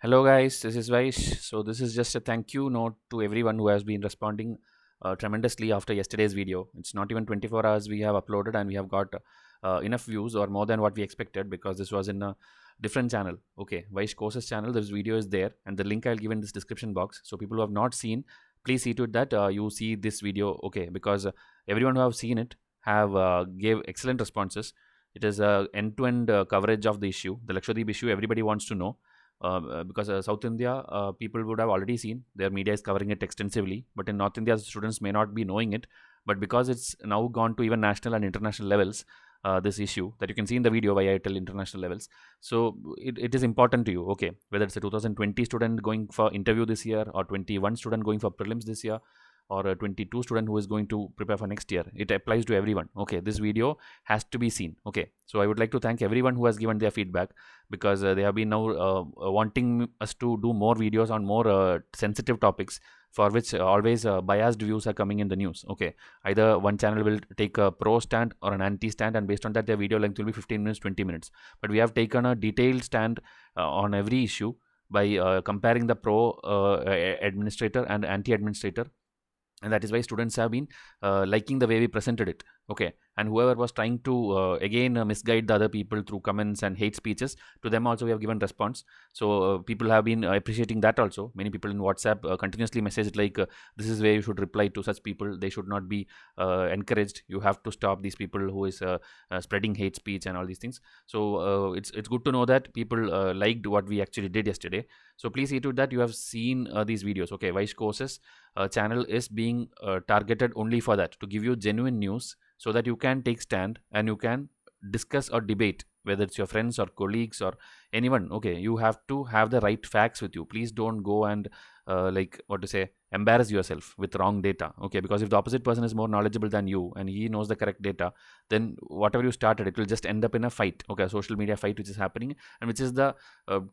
Hello guys, this is Vysh. So this is just a thank you note to everyone who has been responding tremendously after yesterday's video. It's not even 24 hours we have uploaded and we have got enough views or more than what we expected because this was in a different channel. Okay, Vysh Courses channel, this video is there and the link I'll give in this description box. So people who have not seen, please see to it that you see this video, okay, because everyone who have seen it have gave excellent responses. It is a end-to-end coverage of the issue, the Lakshadweep issue. Everybody wants to know because South India people would have already seen, their media is covering it extensively, but in North India students may not be knowing it, but because it's now gone to even national and international levels, this issue that you can see in the video why I tell international levels, so it is important to you, okay, whether it's a 2020 student going for interview this year or 21 student going for prelims this year or a 22 student who is going to prepare for next year. It applies to everyone. Okay, this video has to be seen. Okay, so I would like to thank everyone who has given their feedback because they have been now wanting us to do more videos on more sensitive topics for which always biased views are coming in the news. Okay, either one channel will take a pro stand or an anti stand, and based on that their video length will be 15 minutes, 20 minutes. But we have taken a detailed stand on every issue by comparing the pro administrator and anti administrator, and that is why students have been liking the way we presented it. Okay, and whoever was trying to again misguide the other people through comments and hate speeches, to them also we have given response. So people have been appreciating that also. Many people in WhatsApp continuously message like this is where you should reply to such people. They should not be encouraged. You have to stop these people who is spreading hate speech and all these things. So it's good to know that people liked what we actually did yesterday. So please see to that you have seen these videos. Okay, Vysh Courses channel is being targeted only for that, to give you genuine news so that you can take stand and you can discuss or debate, whether it's your friends or colleagues or anyone. Okay, you have to have the right facts with you. Please don't go and like what to say, embarrass yourself with wrong data. Okay, because if the opposite person is more knowledgeable than you and he knows the correct data, then whatever you started, it will just end up in a fight. Okay, a social media fight which is happening and which is the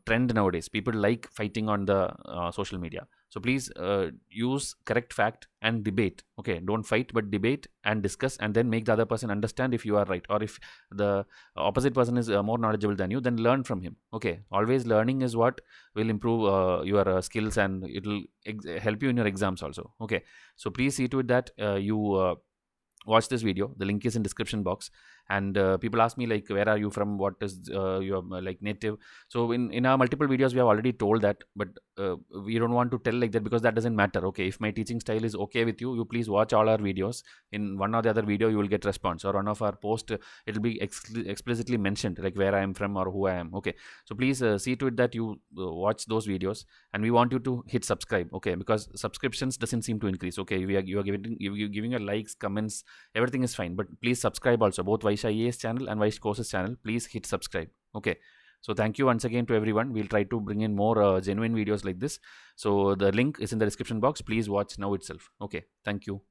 trend nowadays. People like fighting on the social media. So please use correct fact and debate. Okay, don't fight but debate and discuss, and then make the other person understand if you are right, or if the opposite person is more knowledgeable than you, then learn from him. Okay, always learning is what will improve your skills, and it will help you in your exams also. Okay, so please see to it that you watch this video. The link is in description box. And people ask me like, where are you from, what is your like native? So in our multiple videos we have already told that, but we don't want to tell like that because that doesn't matter. Okay, if my teaching style is okay with you, you please watch all our videos. In one or the other video you will get response, or one of our post it will be explicitly mentioned like where I am from or who I am. Okay, so please see to it that you watch those videos, and we want you to hit subscribe. Okay, because subscriptions doesn't seem to increase. Okay, you are giving your likes, comments, everything is fine, but please subscribe also, both Vysh IAS channel and Vysh Courses channel. Please hit subscribe. Okay, so thank you once again to everyone. We'll try to bring in more genuine videos like this. So the link is in the description box. Please watch now itself. Okay, thank you.